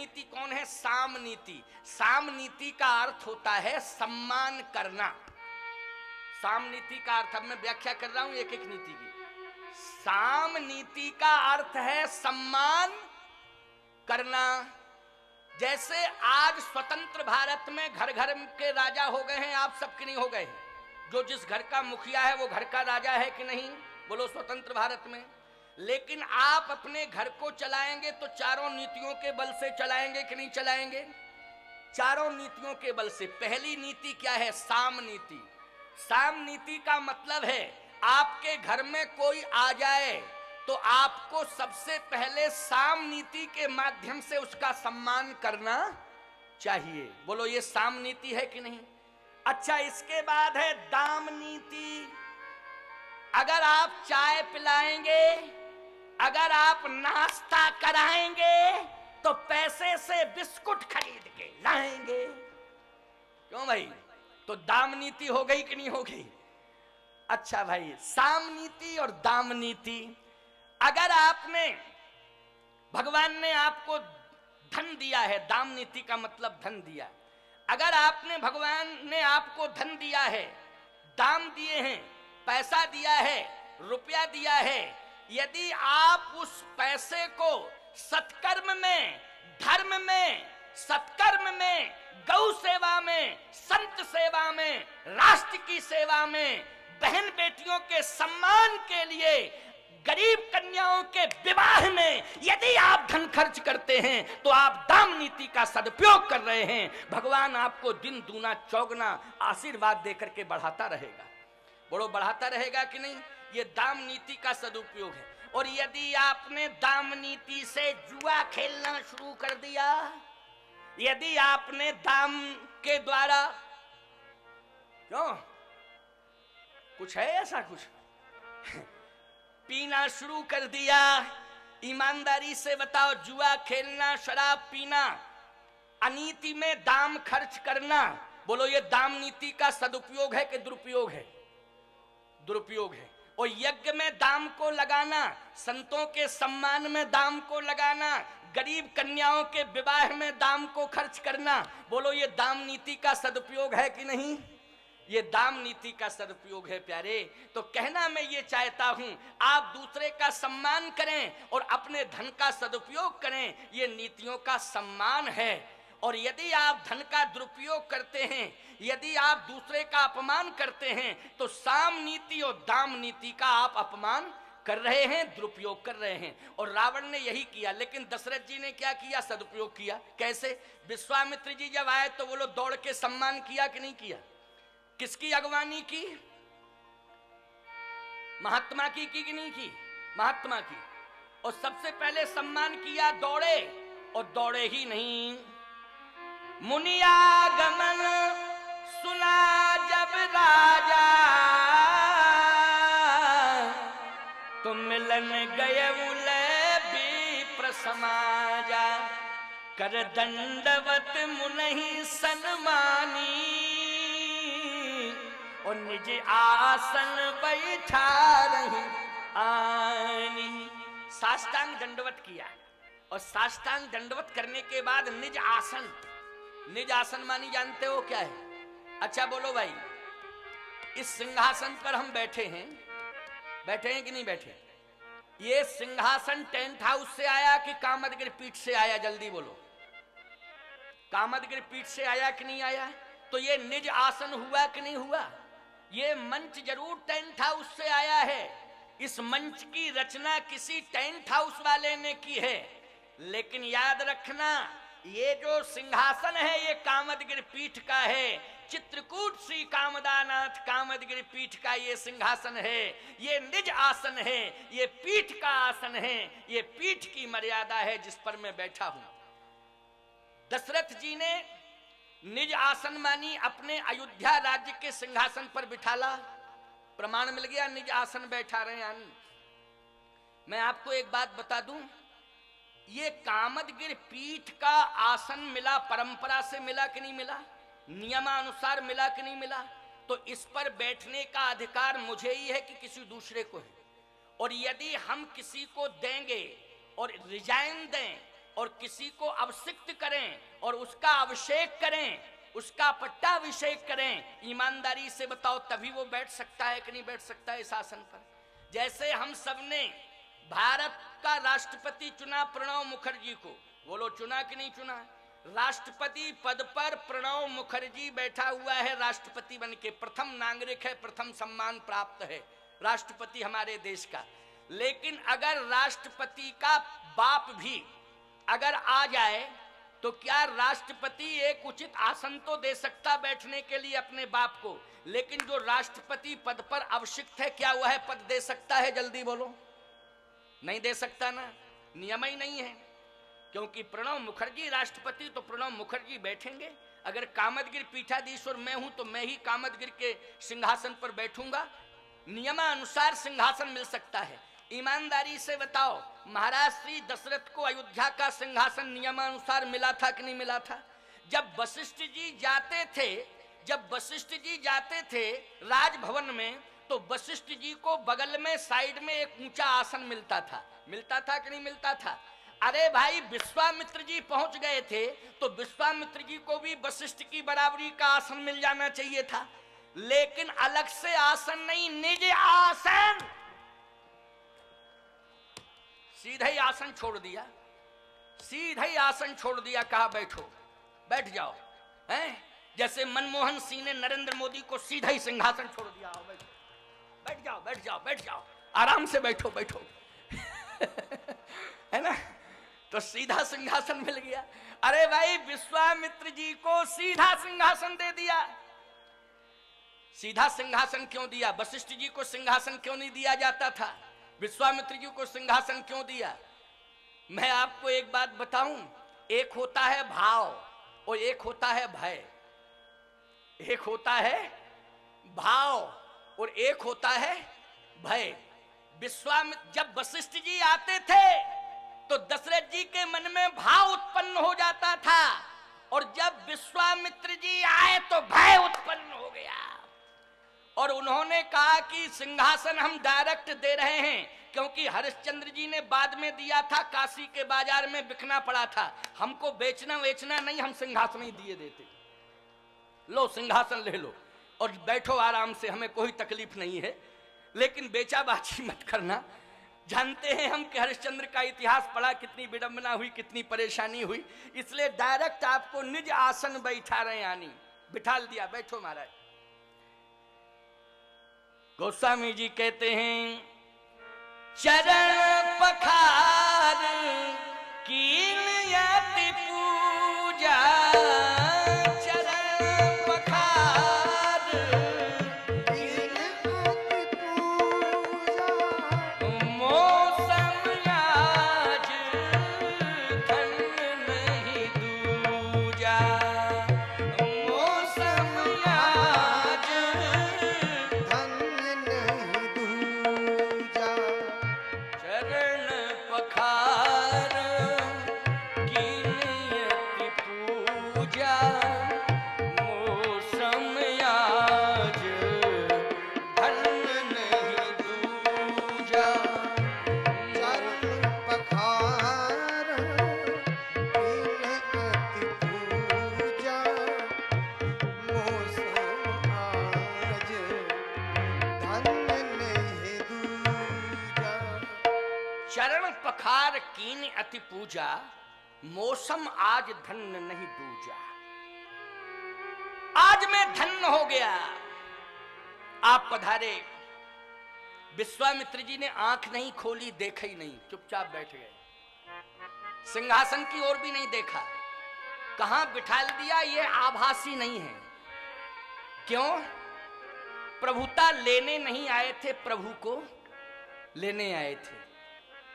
नीति कौन है? साम नीति। साम नीति का अर्थ होता है सम्मान करना। साम नीति का अर्थ, अब मैं व्याख्या कर रहा हूं एक एक नीति की। साम नीति का अर्थ है सम्मान करना। जैसे आज स्वतंत्र भारत में घर घर के राजा हो गए हैं, आप सबके नहीं हो गए हैं। जो जिस घर का मुखिया है वो घर का राजा है कि नहीं? बोलो स्वतंत्र भारत में। लेकिन आप अपने घर को चलाएंगे तो चारों नीतियों के बल से चलाएंगे कि नहीं चलाएंगे? चारों नीतियों के बल से। पहली नीति क्या है? साम नीति। साम नीति का मतलब है आपके घर में कोई आ जाए तो आपको सबसे पहले साम नीति के माध्यम से उसका सम्मान करना चाहिए। बोलो ये साम नीति है कि नहीं? अच्छा, इसके बाद है दाम नीति। अगर आप चाय पिलाएंगे, अगर आप नाश्ता कराएंगे तो पैसे से बिस्कुट खरीद के लाएंगे। क्यों भाई? तो दाम नीति हो गई कि नहीं हो गई? अच्छा भाई, साम नीति और दाम नीति। अगर आपने, भगवान ने आपको धन दिया है, दाम नीति का मतलब धन दिया। अगर आपने, भगवान ने आपको धन दिया है, दाम दिए हैं, पैसा दिया है, रुपया दिया है, यदि आप उस पैसे को सत्कर्म में, धर्म में, सत्कर्म में, गौ सेवा में, संत सेवा में, राष्ट्र की सेवा में, बहन बेटियों के सम्मान के लिए, गरीब कन्याओं के विवाह में यदि आप धन खर्च करते हैं तो आप दाम नीति का सदुपयोग कर रहे हैं। भगवान आपको दिन दूना चौगुना आशीर्वाद देकर के बढ़ाता रहेगा। बड़ो बढ़ाता रहेगा कि नहीं? ये दाम नीति का सदुपयोग है। और यदि आपने दाम नीति से जुआ खेलना शुरू कर दिया, यदि आपने दाम के द्वारा, क्यों, कुछ है ऐसा कुछ, पीना शुरू कर दिया, ईमानदारी से बताओ, जुआ खेलना, शराब पीना, अनीति में दाम खर्च करना, बोलो ये दाम नीति का सदुपयोग है कि दुरुपयोग है? दुरुपयोग है। और यज्ञ में दाम को लगाना, संतों के सम्मान में दाम को लगाना, गरीब कन्याओं के विवाह में दाम को खर्च करना, बोलो ये दाम नीति का सदुपयोग है कि नहीं? ये दाम नीति का सदुपयोग है प्यारे। तो कहना मैं ये चाहता हूं, आप दूसरे का सम्मान करें और अपने धन का सदुपयोग करें, ये नीतियों का सम्मान है। और यदि आप धन का दुरुपयोग करते हैं, यदि आप दूसरे का अपमान करते हैं, तो साम नीति और दाम नीति का आप अपमान कर रहे हैं, दुरुपयोग कर रहे हैं। और रावण ने यही किया। लेकिन दशरथ जी ने क्या किया? सदुपयोग किया। कैसे? विश्वामित्र जी जब आए तो वो लोग दौड़ के सम्मान किया कि नहीं किया? किसकी अगवानी की? महात्मा की कि नहीं की? महात्मा की। और सबसे पहले सम्मान किया, दौड़े। और दौड़े ही नहीं, मुनियागमन सुना जब राजा, तो मिलन गए विप्र समाजा, कर दंडवत मुनहि सन्मानी, और निज आसन बैठा रही आनी। साष्टांग दंडवत किया। और साष्टांग दंडवत करने के बाद निज आसन, निज आसन मानी जानते हो क्या है? अच्छा बोलो भाई, इस सिंहासन पर हम बैठे हैं, बैठे हैं कि नहीं बैठे? ये सिंहासन टेंट हाउस से आया कि कामदगिरि पीठ से आया? जल्दी बोलो, कामदगिरि पीठ से आया कि नहीं आया? तो ये निज आसन हुआ कि नहीं हुआ? ये मंच जरूर टेंट हाउस से आया है। इस मंच की रचना किसी टेंट हाउस वाले ने की है। लेकिन याद रखना, ये जो सिंहासन है ये कामदगिरि पीठ का है। चित्रकूट श्री कामदानाथ कामदगिरि पीठ का ये सिंहासन है। ये निज आसन है, ये पीठ का आसन है, ये पीठ की मर्यादा है जिस पर मैं बैठा हूं। दशरथ जी ने निज आसन मानी, अपने अयोध्या राज्य के सिंहासन पर बिठाला, प्रमाण मिल गया, निज आसन बैठा रहे यानी। मैं आपको एक बात बता दूं, ये कामदगिरि पीठ का आसन मिला, परंपरा से मिला कि नहीं मिला? नियमानुसार मिला कि नहीं मिला? तो इस पर बैठने का अधिकार मुझे ही है कि किसी दूसरे को है? और यदि हम किसी को देंगे और रिजाइन दें और किसी को अभिषिक्त करें और उसका अभिषेक करें, उसका पट्टाभिषेक करें, ईमानदारी से बताओ तभी वो बैठ सकता है कि नहीं बैठ सकता है इस आसन पर। जैसे हम सबने भारत का राष्ट्रपति चुना प्रणब मुखर्जी को, बोलो चुना कि नहीं चुना? राष्ट्रपति पद पर प्रणब मुखर्जी बैठा हुआ है, राष्ट्रपति बनके प्रथम नागरिक है, प्रथम सम्मान प्राप्त है राष्ट्रपति हमारे देश का। लेकिन अगर राष्ट्रपति का बाप भी अगर आ जाए तो क्या राष्ट्रपति एक उचित आसन तो दे सकता बैठने के लिए अपने बाप को? लेकिन जो राष्ट्रपति पद पर अभिषिक्त है, क्या वह पद दे सकता है? जल्दी बोलो, नहीं दे सकता ना, नियम ही नहीं है। क्योंकि प्रणब मुखर्जी राष्ट्रपति तो प्रणब मुखर्जी बैठेंगे। अगर कामदगिरि पीठाधीश्वर मैं हूं तो मैं ही कामदगिरि के सिंहासन पर बैठूंगा। नियमानुसार सिंहासन मिल सकता है। ईमानदारी से बताओ, महाराज श्री दशरथ को अयोध्या का सिंहासन नियमानुसार मिला था कि नहीं मिला था? जब वशिष्ठ जी जाते थे राजभवन में, तो वशिष्ठ जी को बगल में साइड में एक ऊंचा आसन मिलता था कि नहीं मिलता था? अरे भाई, विश्वामित्र जी पहुंच गए थे तो विश्वामित्र जी को भी वशिष्ठ की बराबरी का आसन मिल जाना चाहिए था। लेकिन अलग से आसन नहीं, निज आसन, सीधा ही आसन छोड़ दिया, कहा बैठो, बैठ जाओ। हैं? जैसे मनमोहन सिंह ने नरेंद्र मोदी को सीधा ही सिंहासन छोड़ दिया, बैठ जाओ, आराम से बैठो है ना? तो सीधा सिंहासन मिल गया। अरे भाई, विश्वामित्र जी को सीधा सिंहासन दे दिया। सीधा सिंहासन क्यों दिया? वशिष्ठ जी को सिंहासन क्यों नहीं दिया जाता था? विश्वामित्र जी को सिंहासन क्यों दिया? मैं आपको एक बात बताऊं, एक होता है भाव और एक होता है भय। एक होता है भाव और एक होता है भय। विश्वामित्र, जब वशिष्ठ जी आते थे तो दशरथ जी के मन में भाव उत्पन्न हो जाता था, और जब विश्वामित्र जी आए तो भय उत्पन्न हो गया। और उन्होंने कहा कि सिंहासन हम डायरेक्ट दे रहे हैं, क्योंकि हरिश्चंद्र जी ने बाद में दिया था, काशी के बाजार में बिकना पड़ा था। हमको बेचना वेचना नहीं, हम सिंहासन ही दिए देते। लो सिंहासन ले लो और बैठो आराम से, हमें कोई तकलीफ नहीं है। लेकिन बेचाबाची मत करना। जानते हैं हम कि हरिश्चंद्र का इतिहास पढ़ा, कितनी विडंबना हुई, कितनी परेशानी हुई। इसलिए डायरेक्ट आपको निज आसन बैठा रहे, यानी बिठा दिया, बैठो महाराज। गोस्वामी जी कहते हैं, चरण पखार कीन यति पूजा, चरण पखार कीन यति पूजा, मौसम आज धन नहीं दूजा, मौसम आज धन नहीं दूजा, चरण पखार कीन यति पूजा, मौसम आज धन नहीं दूजा, चरण पखार कीन यति पूजा, मौसम आज धन नहीं दूजा। चरण पखार कीन अति पूजा, मौसम आज धन्य नहीं दूजा। आज मैं धन्य हो गया। आप पधारे। विश्वामित्र जी ने आंख नहीं खोली, देखा ही नहीं, चुपचाप बैठ गए। सिंहासन की ओर भी नहीं देखा। कहां बिठा दिया ये आभासी नहीं है। क्यों? प्रभुता लेने नहीं आए थे, प्रभु को लेने आए थे।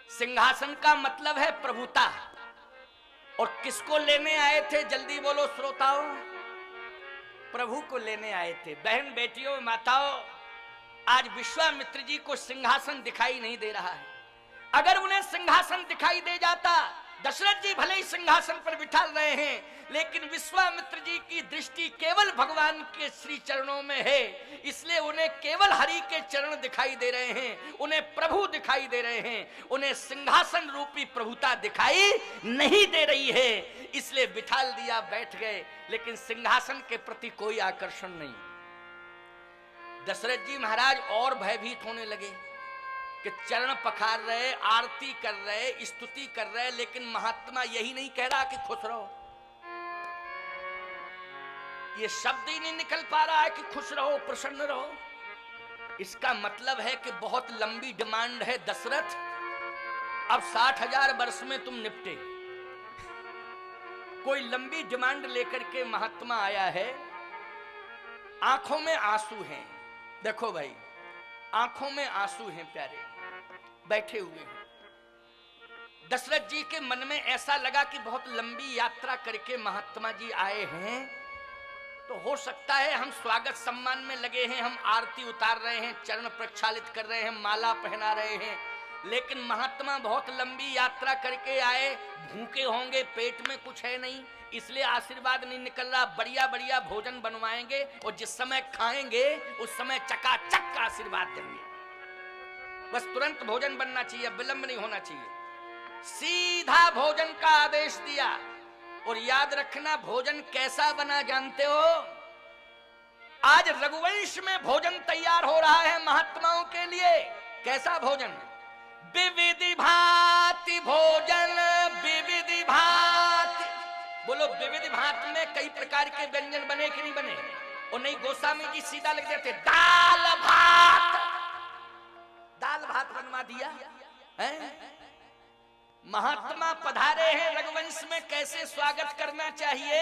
सिंहासन का मतलब है प्रभुता। और किसको लेने आए थे? जल्दी बोलो श्रोताओं। प्रभु को लेने आए थे। बहन बेटियों माताओं, आज विश्वामित्र जी को सिंहासन दिखाई नहीं दे रहा है। अगर उन्हें सिंहासन दिखाई दे जाता, दशरथ जी भले ही सिंहासन पर बिठा रहे हैं, लेकिन विश्वामित्र जी की दृष्टि केवल भगवान के श्री चरणों में है, इसलिए उन्हें केवल हरि के चरण दिखाई दे रहे हैं, उन्हें प्रभु दिखाई दे रहे हैं, उन्हें सिंहासन रूपी प्रभुता दिखाई नहीं दे रही है। इसलिए बिठाल दिया, बैठ गए, लेकिन सिंहासन के प्रति कोई आकर्षण नहीं। दशरथ जी महाराज और भयभीत होने लगे कि चरण पखार रहे, आरती कर रहे, स्तुति कर रहे, लेकिन महात्मा यही नहीं कह रहा कि खुश रहो। ये शब्द ही नहीं निकल पा रहा है कि खुश रहो, प्रसन्न रहो। इसका मतलब है कि बहुत लंबी डिमांड है दशरथ, अब 60,000 वर्ष में तुम निपटे। कोई लंबी डिमांड लेकर के महात्मा आया है, आंखों में आंसू हैं। देखो भाई, आंखों में आंसू हैं, प्यारे बैठे हुए हैं। दशरथ जी के मन में ऐसा लगा कि बहुत लंबी यात्रा करके महात्मा जी आए हैं, तो हो सकता है हम स्वागत सम्मान में लगे हैं, हम आरती उतार रहे हैं, चरण प्रक्षालित कर रहे हैं, माला पहना रहे हैं, लेकिन महात्मा बहुत लंबी यात्रा करके आए, भूखे होंगे, पेट में कुछ है नहीं, इसलिए आशीर्वाद नहीं निकल रहा। बढ़िया बढ़िया भोजन बनवाएंगे और जिस समय खाएंगे उस समय चकाचक का आशीर्वाद देंगे। बस तुरंत भोजन बनना चाहिए, विलंब नहीं होना चाहिए। सीधा भोजन का आदेश दिया। और याद रखना, भोजन कैसा बना जानते हो? आज रघुवंश में भोजन तैयार हो रहा है महात्माओं के लिए। कैसा भोजन? विविधि भांति भोजन, विविधि भांति। बोलो, विविधि भांति में कई प्रकार के व्यंजन बने कि नहीं बने? और नहीं, गोस्वामी जी सीधा लिख देते दाल भात। दाल भात बनवा दिया है। महात्मा पधारे हैं रघुवंश में, कैसे स्वागत करना चाहिए?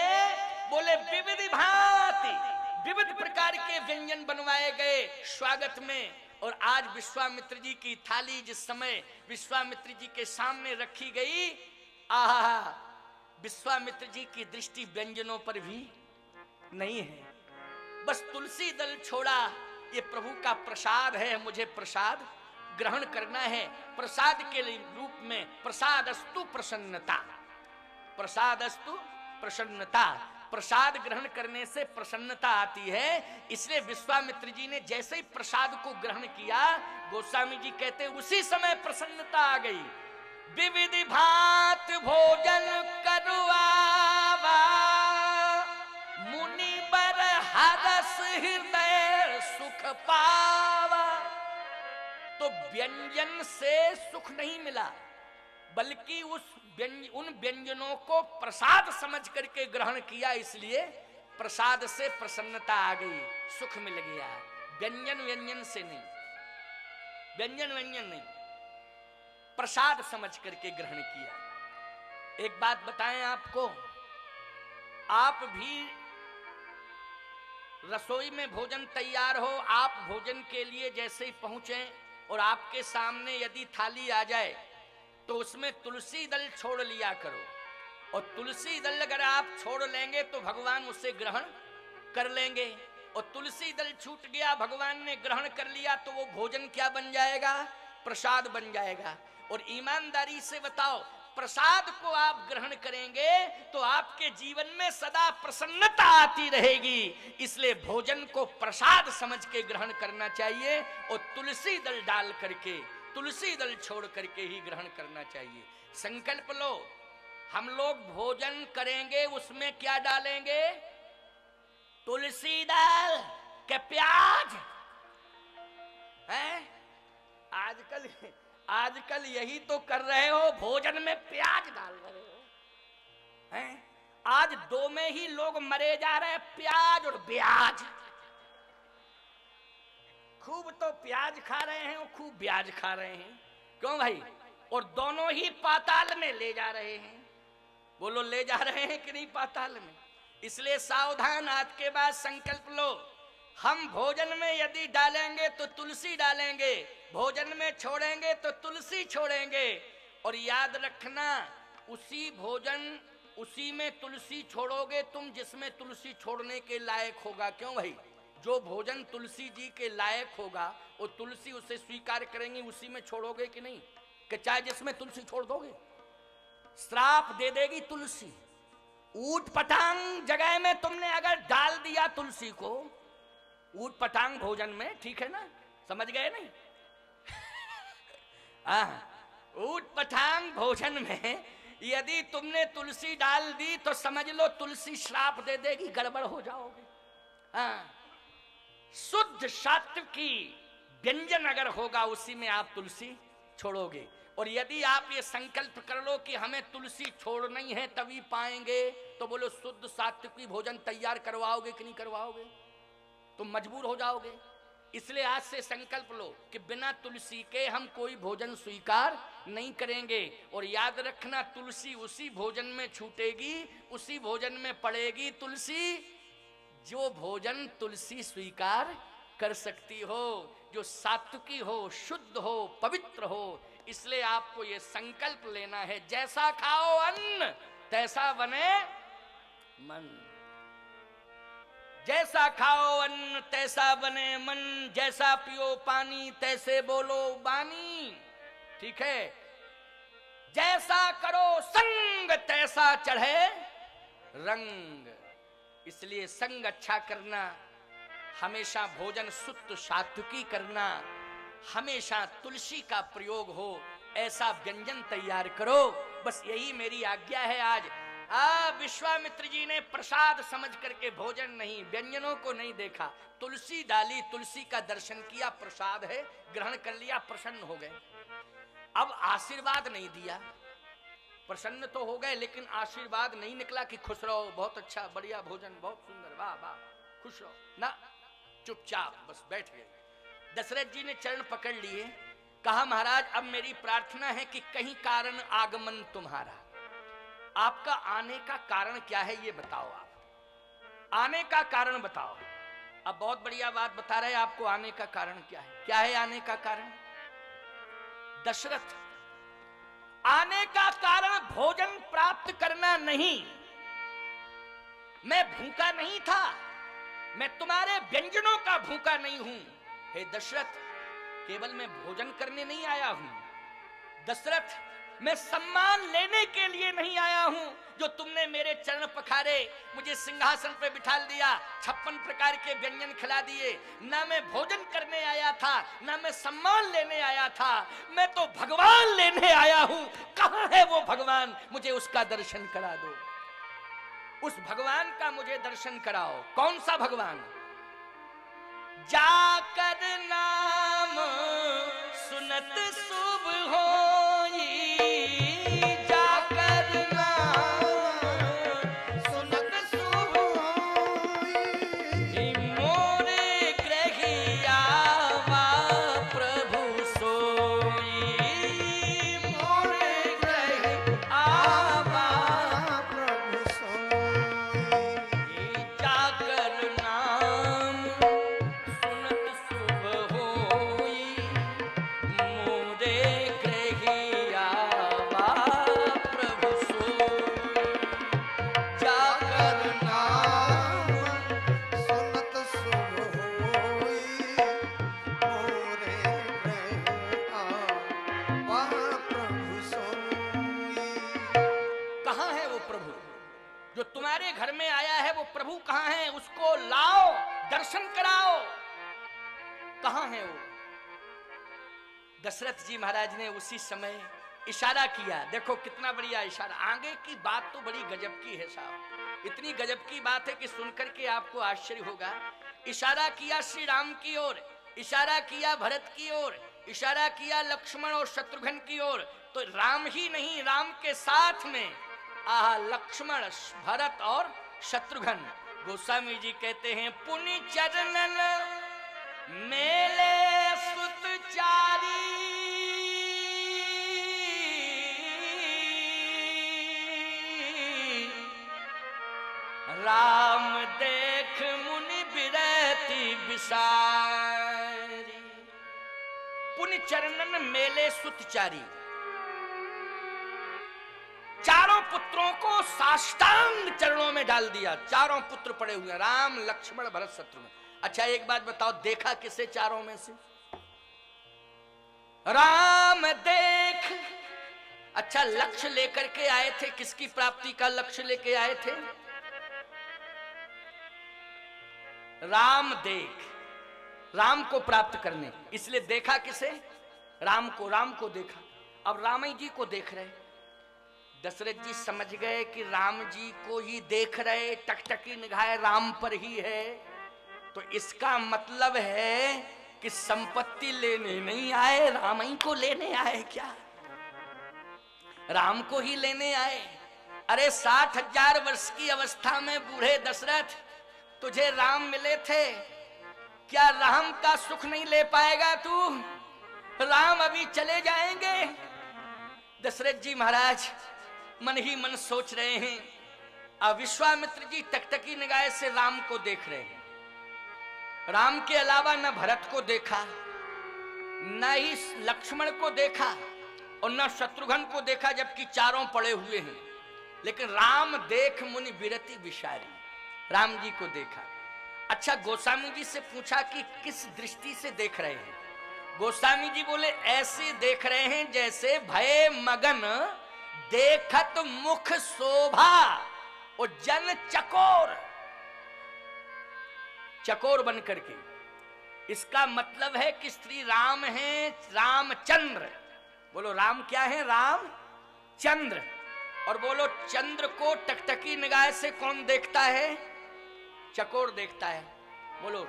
बोले विविधि भांति, विविध प्रकार के व्यंजन बनवाए गए स्वागत में। और आज विश्वामित्र जी की थाली जिस समय विश्वामित्र जी के सामने रखी गई, आहा, विश्वामित्र जी की दृष्टि व्यंजनों पर भी नहीं है। बस तुलसी दल छोड़ा, ये प्रभु का प्रसाद है, मुझे प्रसाद ग्रहण करना है। प्रसाद के रूप में प्रसादस्तु प्रसन्नता, प्रसादस्तु प्रसन्नता, प्रसाद ग्रहण करने से प्रसन्नता आती है। इसलिए विश्वामित्र जी ने जैसे ही प्रसाद को ग्रहण किया, गोस्वामी जी कहते उसी समय प्रसन्नता आ गई। विविधि भांत भोजन करवावा, मुनि बर हरस हृदय सुख पावा। तो व्यंजन से सुख नहीं मिला, बल्कि उन व्यंजनों को प्रसाद समझ करके ग्रहण किया, इसलिए प्रसाद से प्रसन्नता आ गई, सुख मिल गया। व्यंजन व्यंजन से नहीं, व्यंजन व्यंजन नहीं, प्रसाद समझ करके ग्रहण किया। एक बात बताएं आपको, आप भी रसोई में भोजन तैयार हो, आप भोजन के लिए जैसे ही पहुंचे और आपके सामने यदि थाली आ जाए तो उसमें तुलसी दल छोड़ लिया करो। और तुलसी दल अगर आप छोड़ लेंगे तो भगवान उसे ग्रहण कर लेंगे, और तुलसी दल छूट गया, भगवान ने ग्रहण कर लिया, तो वो भोजन क्या बन जाएगा? प्रसाद बन जाएगा। और ईमानदारी से बताओ, प्रसाद को आप ग्रहण करेंगे तो आपके जीवन में सदा प्रसन्नता आती रहेगी। इसलिए भोजन को प्रसाद समझ के ग्रहण करना चाहिए, और तुलसी दल डाल करके, तुलसी दल छोड़ करके ही ग्रहण करना चाहिए। संकल्प लो, हम लोग भोजन करेंगे, उसमें क्या डालेंगे? तुलसी दल के प्याज है। आजकल यही तो कर रहे हो, भोजन में प्याज डाल रहे हो हैं? आज दो में ही लोग मरे जा रहे हैं, प्याज और ब्याज। खूब तो प्याज खा रहे हैं और खूब ब्याज खा रहे हैं। क्यों भाई? और दोनों ही पाताल में ले जा रहे हैं। बोलो, ले जा रहे हैं कि नहीं पाताल में? इसलिए सावधान, आज के बाद संकल्प लो, हम भोजन में यदि डालेंगे तो तुलसी डालेंगे, भोजन में छोड़ेंगे तो तुलसी छोड़ेंगे। और याद रखना, उसी भोजन, उसी में तुलसी छोड़ोगे तुम जिसमें तुलसी छोड़ने के लायक होगा। क्यों भाई? जो भोजन तुलसी जी के लायक होगा वो तुलसी उसे स्वीकार करेंगी, उसी में छोड़ोगे कि नहीं? कि चाहे जिसमें तुलसी छोड़ दोगे, श्राप दे देगी तुलसी। ऊट पटांग जगह में तुमने अगर डाल दिया तुलसी को, ऊट पटांग भोजन में, ठीक है ना, समझ गए नहीं? ऊट पटांग भोजन में यदि तुमने तुलसी डाल दी तो समझ लो तुलसी श्राप दे देगी, गड़बड़ हो जाओगे। शुद्ध सात्विकी व्यंजन अगर होगा उसी में आप तुलसी छोड़ोगे। और यदि आप ये संकल्प कर लो कि हमें तुलसी छोड़नी है तभी पाएंगे, तो बोलो शुद्ध सात्विकी भोजन तैयार करवाओगे कि नहीं करवाओगे? तुम मजबूर हो जाओगे। इसलिए आज से संकल्प लो कि बिना तुलसी के हम कोई भोजन स्वीकार नहीं करेंगे। और याद रखना, तुलसी उसी भोजन में छूटेगी, उसी भोजन में पड़ेगी तुलसी जो भोजन तुलसी स्वीकार कर सकती हो, जो सात्विकी हो, शुद्ध हो, पवित्र हो। इसलिए आपको ये संकल्प लेना है, जैसा खाओ अन्न तैसा बने मन, जैसा खाओ अन्न तैसा बने मन, जैसा पियो पानी तैसे बोलो बानी, ठीक है? जैसा करो संग तैसा चढ़े रंग। इसलिए संग अच्छा करना, हमेशा भोजन शुद्ध सात्विकी करना, हमेशा तुलसी का प्रयोग हो, ऐसा व्यंजन तैयार करो। बस यही मेरी आज्ञा है। आज विश्वामित्र जी ने प्रसाद समझ करके भोजन नहीं, व्यंजनों को नहीं देखा, तुलसी डाली, तुलसी का दर्शन किया, प्रसाद है, ग्रहण कर लिया, प्रसन्न हो गए। अब आशीर्वाद नहीं दिया, प्रसन्न तो हो गए लेकिन आशीर्वाद नहीं निकला कि खुश रहो, बहुत अच्छा, बढ़िया भोजन, बहुत सुंदर, वाह वाह, खुश रहो ना, चुपचाप बस बैठ गए। दशरथ जी ने चरण पकड़ लिए, कहा महाराज अब मेरी प्रार्थना है कि कहीं कारण आगमन तुम्हारा, आपका आने का कारण क्या है ये बताओ, आप आने का कारण बताओ। अब बहुत बढ़िया बात बता रहे हैं आपको, आने का कारण क्या है? क्या है आने का कारण? दशरथ, आने का कारण भोजन प्राप्त करना नहीं। मैं भूखा नहीं था, मैं तुम्हारे व्यंजनों का भूखा नहीं हूं। हे दशरथ, केवल मैं भोजन करने नहीं आया हूं। दशरथ, मैं सम्मान लेने के लिए नहीं आया हूं। जो तुमने मेरे चरण पखारे, मुझे सिंहासन पे बिठा दिया, 56 प्रकार के व्यंजन खिला दिए, ना मैं भोजन करने आया था, ना मैं सम्मान लेने आया था, मैं तो भगवान लेने आया हूं। कहां है वो भगवान? मुझे उसका दर्शन करा दो, उस भगवान का मुझे दर्शन कराओ। कौन सा भगवान? जाकर नाम सुनत शुभ होई, जाकर नाम सुनत शुभ होई, मोरे ग्रहिया प्रभु सोई, मोरे ग्रहिया प्रभु सोई, जाकर नाम सुनत शुभ होई, मोरे ग्रहिया प्रभु सोई, जाकर नाम सुनत शुभ होई, मोरे ग्रह आवा प्रभु सोई। कहां है वो प्रभु जो तुम्हारे घर में आया है? वो प्रभु कहां है? उसको लाओ, दर्शन कराओ। कहां है वो? दशरथ जी महाराज ने उसी समय इशारा किया। देखो कितना बढ़िया इशारा। आगे की बात तो बड़ी गजब की है साहब, इतनी गजब की बात है कि सुनकर के आपको आश्चर्य होगा। इशारा किया श्री राम की ओर, इशारा किया भरत की ओर, इशारा किया लक्ष्मण और शत्रुघ्न की ओर। तो राम ही नहीं, राम के साथ में लक्ष्मण, भरत और शत्रुघ्न। गोस्वामी जी कहते हैं, पुनि चरणन मेले सुतचारी, राम देख मुनि बिरति बिसारी। पुनि चरणन मेले सुतचारी, चारों पुत्रों को साष्टांग चरणों में डाल दिया। चारों पुत्र पड़े हुए, राम, लक्ष्मण, भरत, शत्रुघ्न। अच्छा एक बात बताओ, देखा किसे चारों में से? राम देख अच्छा, लक्ष्य लेकर के आए थे, किसकी प्राप्ति का लक्ष्य लेके आए थे? राम राम को प्राप्त करने, इसलिए देखा किसे? राम को देखा। अब राम जी को देख रहे, दशरथ जी समझ गए कि राम जी को ही देख रहे, टकटकी निगाह राम पर ही है, तो इसका मतलब है कि संपत्ति लेने नहीं आए, राम ही को लेने आए। क्या राम को ही लेने आए? अरे 60,000 वर्ष की अवस्था में बूढ़े दशरथ, तुझे राम मिले थे, क्या राम का सुख नहीं ले पाएगा तू? राम अभी चले जाएंगे। दशरथ जी महाराज मन ही मन सोच रहे हैं। अब विश्वामित्र जी टकटकी निगाह से राम को देख रहे हैं। राम के अलावा न भरत को देखा, न ही लक्ष्मण को देखा और न शत्रुघ्न को देखा, जबकि चारों पड़े हुए हैं। लेकिन राम देख मुनि विरति विशारी, राम जी को देखा। अच्छा, गोस्वामी जी से पूछा कि किस दृष्टि से देख रहे हैं? गोस्वामी जी बोले ऐसे देख रहे हैं जैसे भय मगन देखत मुख शोभा और जन चकोर बन करके। इसका मतलब है कि श्री राम है रामचंद्र। बोलो राम क्या है? रामचंद्र। और बोलो चंद्र को टकटकी निगाह से कौन देखता है? चकोर देखता है। बोलो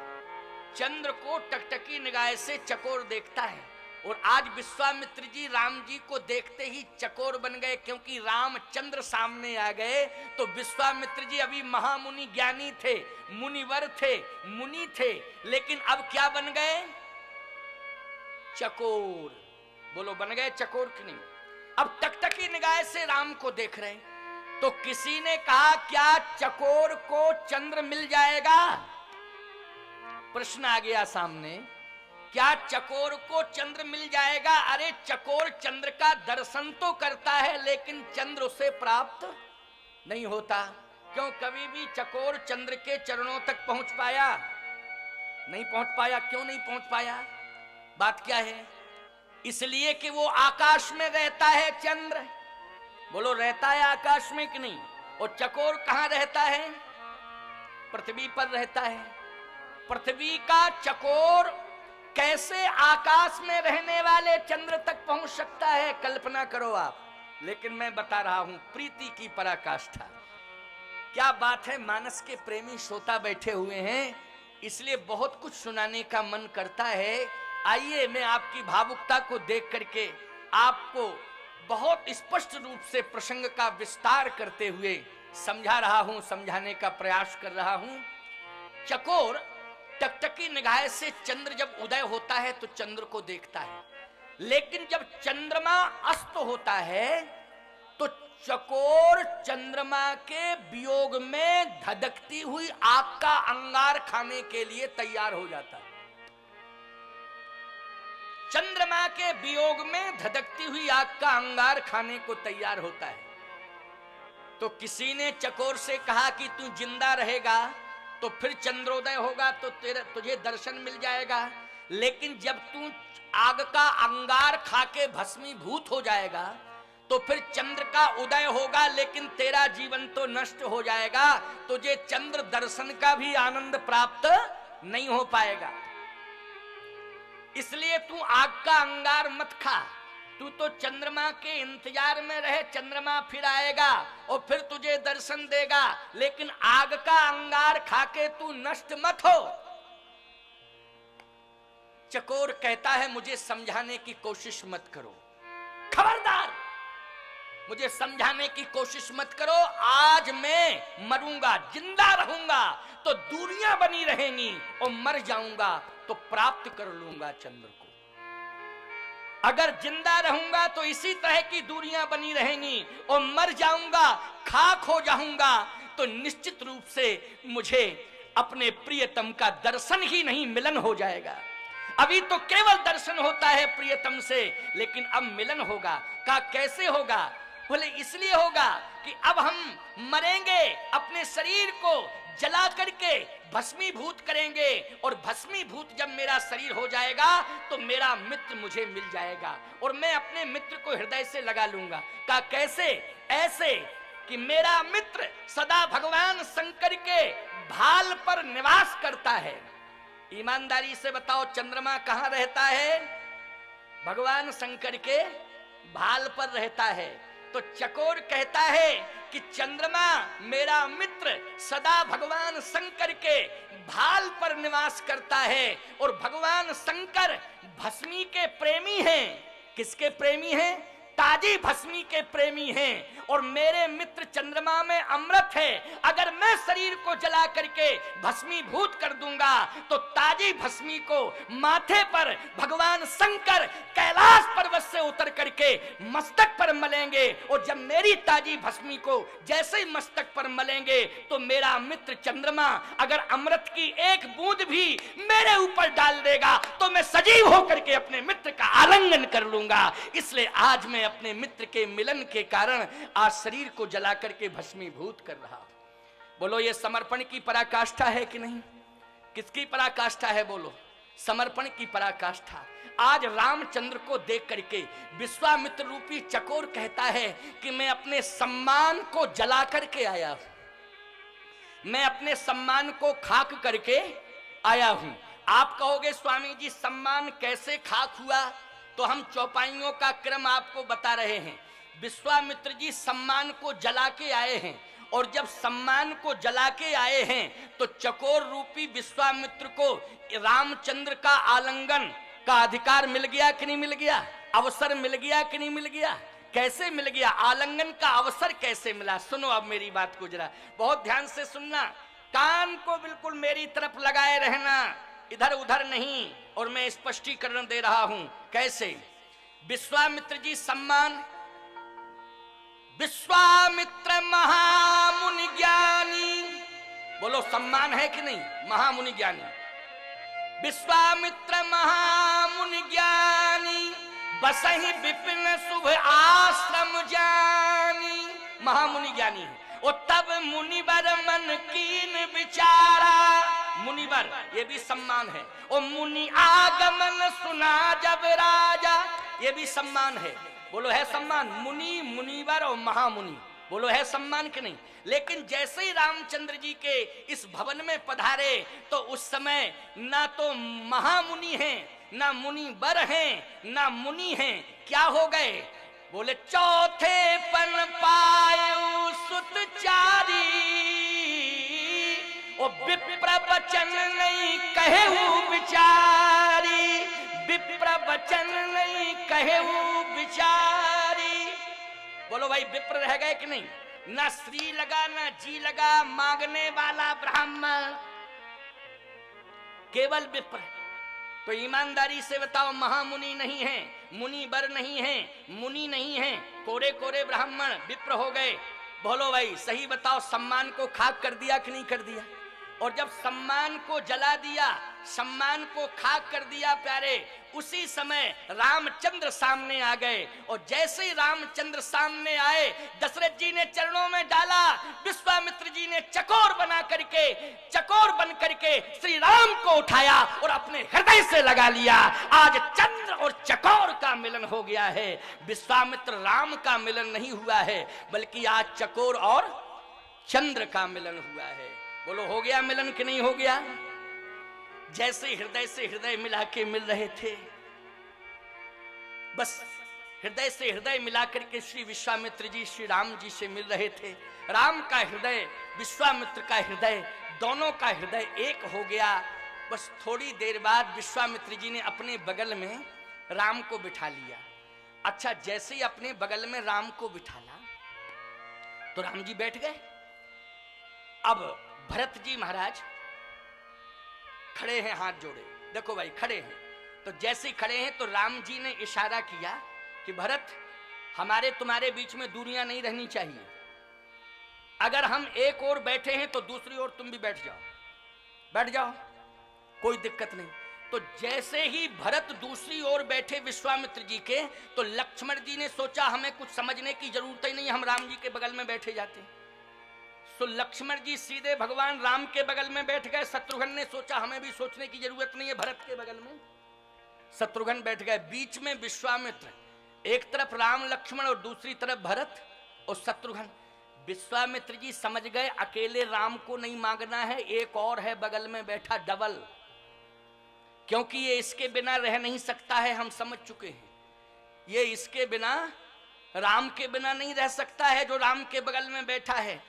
चंद्र को टकटकी निगाह से चकोर देखता है। और आज विश्वामित्र जी राम जी को देखते ही चकोर बन गए, क्योंकि रामचंद्र सामने आ गए। तो विश्वामित्र जी अभी महामुनि ज्ञानी थे, मुनिवर थे, मुनि थे, लेकिन अब क्या बन गए? चकोर। बोलो बन गए चकोर कि नहीं? अब टकटकी निगाह से राम को देख रहे हैं। तो किसी ने कहा क्या चकोर को चंद्र मिल जाएगा? प्रश्न आ गया सामने, क्या चकोर को चंद्र मिल जाएगा? अरे चकोर चंद्र का दर्शन तो करता है, लेकिन चंद्र उसे प्राप्त नहीं होता। क्यों? कभी भी चकोर चंद्र के चरणों तक पहुंच पाया? नहीं पहुंच पाया। क्यों नहीं पहुंच पाया? बात क्या है? इसलिए कि वो आकाश में रहता है चंद्र। बोलो रहता है आकाश में कि नहीं? और चकोर कहां रहता है? पृथ्वी पर रहता है। पृथ्वी का चकोर कैसे आकाश में रहने वाले चंद्र तक पहुंच सकता है? कल्पना करो आप। लेकिन मैं बता रहा हूं, प्रीति की पराकाष्ठा। क्या बात है, मानस के प्रेमी श्रोता बैठे हुए हैं, इसलिए बहुत कुछ सुनाने का मन करता है। आइए मैं आपकी भावुकता को देख करके आपको बहुत स्पष्ट रूप से प्रसंग का विस्तार करते हुए समझा रहा हूं, समझाने का प्रयास कर रहा हूं। चकोर टकटकी निगाह से चंद्र जब उदय होता है तो चंद्र को देखता है, लेकिन जब चंद्रमा अस्त होता है तो चकोर चंद्रमा के वियोग में धधकती हुई आग का अंगार खाने के लिए तैयार हो जाता है। चंद्रमा के वियोग में धधकती हुई आग का अंगार खाने को तैयार होता है। तो किसी ने चकोर से कहा कि तू जिंदा रहेगा तो फिर चंद्रोदय होगा तो तुझे दर्शन मिल जाएगा, लेकिन जब तू आग का अंगार खाके भस्मीभूत हो जाएगा तो फिर चंद्र का उदय होगा, लेकिन तेरा जीवन तो नष्ट हो जाएगा, तुझे चंद्र दर्शन का भी आनंद प्राप्त नहीं हो पाएगा। इसलिए तू आग का अंगार मत खा, तू तो चंद्रमा के इंतजार में रहे, चंद्रमा फिर आएगा और फिर तुझे दर्शन देगा, लेकिन आग का अंगार खाके तू नष्ट मत हो। चकोर कहता है मुझे समझाने की कोशिश मत करो, खबरदार मुझे समझाने की कोशिश मत करो। आज मैं मरूंगा, जिंदा रहूंगा तो दूरियां बनी रहेंगी और मर जाऊंगा तो प्राप्त कर लूंगा चंद्र को। अगर जिंदा रहूंगा तो इसी तरह की दूरियां बनी रहेंगी और मर जाऊंगा, खाक हो जाऊंगा तो निश्चित रूप से मुझे अपने प्रियतम का दर्शन ही नहीं मिलन हो जाएगा। अभी तो केवल दर्शन होता है प्रियतम से, लेकिन अब मिलन होगा। का कैसे होगा? बोले इसलिए होगा कि अब हम मरेंगे, अपने शरीर को जला करके भस्मीभूत करेंगे, और भस्मीभूत जब मेरा शरीर हो जाएगा तो मेरा मित्र मुझे मिल जाएगा और मैं अपने मित्र को हृदय से लगा लूंगा। कहा कैसे? ऐसे कि मेरा मित्र सदा भगवान शंकर के भाल पर निवास करता है। ईमानदारी से बताओ, चंद्रमा कहां रहता है? भगवान शंकर के भाल पर रहता है। तो चकोर कहता है कि चंद्रमा मेरा मित्र सदा भगवान शंकर के भाल पर निवास करता है, और भगवान शंकर भस्मी के प्रेमी हैं। किसके प्रेमी हैं? ताजी भस्मी के प्रेमी हैं। और मेरे मित्र चंद्रमा में अमृत है। अगर मैं शरीर को जला करके भस्मीभूत कर दूंगा तो ताजी भस्मी को माथे पर भगवान शंकर कैलाश पर्वत से उतर करके मस्तक पर मलेंगे, और जब मेरी ताजी भस्मी को जैसे ही मस्तक पर मलेंगे तो मेरा मित्र चंद्रमा अगर अमृत की एक बूंद भी मेरे ऊपर डाल देगा तो मैं सजीव होकर के अपने मित्र का आलिंगन कर लूंगा। इसलिए आज मैं अपने मित्र के मिलन के कारण आज शरीर को जला करके भस्मीभूत कर रहा। बोलो, ये समर्पण की पराकाष्ठा है कि नहीं? किसकी पराकाष्ठा है? बोलो, समर्पण की पराकाष्ठा। आज रामचंद्र को देख करके विश्वामित्र रूपी चकोर कहता है कि मैं अपने सम्मान को जला करके आया हूं, मैं अपने सम्मान को खाक करके आया हूं। आप कहोगे स्वामी जी सम्मान कैसे खाक हुआ? तो हम चौपाइयों का क्रम आपको बता रहे हैं। विश्वामित्र जी सम्मान को जला के आए हैं, और जब सम्मान को जला के आए हैं तो चकोर रूपी विश्वामित्र को रामचंद्र का आलिंगन का अधिकार मिल गया कि नहीं मिल गया? अवसर मिल गया कि नहीं मिल गया? कैसे मिल गया? आलिंगन का अवसर कैसे मिला? सुनो अब मेरी बात को जरा बहुत ध्यान से सुनना, कान को बिल्कुल मेरी तरफ लगाए रहना, इधर उधर नहीं। और मैं स्पष्टीकरण दे रहा हूं कैसे। विश्वामित्र जी सम्मान, विश्वामित्र महामुनि ज्ञानी, बोलो सम्मान है कि नहीं? महामुनि ज्ञानी, विश्वामित्र महामुनि ज्ञानी, बसहि विपिन शुभ आश्रम जानी। महामुनि ज्ञानी है। और तब मुनिवर मन कीन विचारा, मुनिवर ये भी सम्मान है। और मुनि आगमन सुना जब राजा, ये भी सम्मान है। बोलो है सम्मान? मुनि, मुनिवर और महामुनि, बोलो है सम्मान कि नहीं? लेकिन जैसे ही रामचंद्र जी के इस भवन में पधारे तो उस समय ना तो महामुनि हैं, ना मुनिवर हैं, ना मुनि हैं, क्या हो गए? बोले चौथे पन पायु सुत चारी, और विप्र वचन नहीं कहेऊ विचारी, विप्र वचन नहीं कहेऊ विचारी। बोलो भाई, विप्र रह गए कि नहीं? ना श्री लगा ना जी लगा, मांगने वाला ब्राह्मण, केवल विप्र। तो ईमानदारी से बताओ, महामुनि नहीं है, मुनिवर नहीं है, मुनि नहीं है, कोरे कोरे ब्राह्मण विप्र हो गए। बोलो भाई सही बताओ, सम्मान को खाक कर दिया कि नहीं कर दिया? और जब सम्मान को जला दिया, सम्मान को खाक कर दिया प्यारे, उसी समय रामचंद्र सामने आ गए। और जैसे ही रामचंद्र सामने आए, दशरथ जी ने चरणों में डाला, विश्वामित्र जी ने चकोर बना करके, चकोर बन करके श्री राम को उठाया और अपने हृदय से लगा लिया। आज चंद्र और चकोर का मिलन हो गया है। विश्वामित्र राम का मिलन नहीं हुआ है, बल्कि आज चकोर और चंद्र का मिलन हुआ है। बोलो हो गया मिलन कि नहीं हो गया? जैसे हृदय से हृदय मिला के मिल रहे थे, बस हृदय से हृदय मिला करके श्री विश्वामित्र जी श्री राम जी से मिल रहे थे। राम का हृदय, विश्वामित्र का हृदय, दोनों का हृदय एक हो गया। बस थोड़ी देर बाद विश्वामित्र जी ने अपने बगल में राम को बिठा लिया। अच्छा, जैसे ही अपने बगल में राम को बिठाला तो राम जी बैठ गए। अब भरत जी महाराज खड़े हैं, हाथ जोड़े, देखो भाई खड़े हैं। तो जैसे ही खड़े हैं तो राम जी ने इशारा किया कि भरत, हमारे तुम्हारे बीच में दूरियां नहीं रहनी चाहिए। अगर हम एक ओर बैठे हैं तो दूसरी ओर तुम भी बैठ जाओ, बैठ जाओ, कोई दिक्कत नहीं। तो जैसे ही भरत दूसरी ओर बैठे विश्वामित्र जी के, तो लक्ष्मण जी ने सोचा हमें कुछ समझने की जरूरत ही नहीं, हम राम जी के बगल में बैठे जाते। तो लक्ष्मण जी सीधे भगवान राम के बगल में बैठ गए। शत्रुघ्न ने सोचा हमें भी सोचने की जरूरत नहीं है, भरत के बगल में शत्रुघ्न बैठ गए। बीच में विश्वामित्र, एक तरफ राम लक्ष्मण और दूसरी तरफ भरत और शत्रुघ्न। विश्वामित्र जी समझ गए अकेले राम को नहीं मांगना है, एक और है बगल में बैठा डबल, क्योंकि ये इसके बिना रह नहीं सकता है। हम समझ चुके हैं ये इसके बिना, राम के बिना नहीं रह सकता है जो राम के बगल में बैठा है।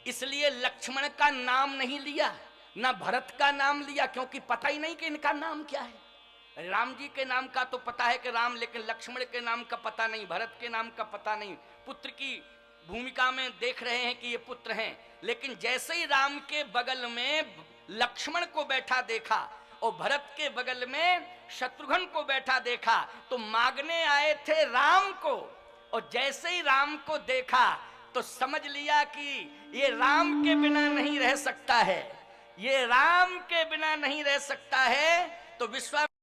इसलिए लक्ष्मण का नाम नहीं लिया, ना भरत का नाम लिया, क्योंकि पता ही नहीं कि इनका नाम क्या है। राम जी के नाम का तो पता है कि राम, लेकिन लक्ष्मण के नाम का पता नहीं, भरत के नाम का पता नहीं। पुत्र की भूमिका में देख रहे हैं कि ये पुत्र हैं, लेकिन जैसे ही राम के बगल में लक्ष्मण को बैठा देखा और भरत के बगल में शत्रुघ्न को बैठा देखा, तो मांगने आए थे राम को, और जैसे ही राम को देखा तो समझ लिया कि ये राम के बिना नहीं रह सकता है, ये राम के बिना नहीं रह सकता है। तो विश्वामित्र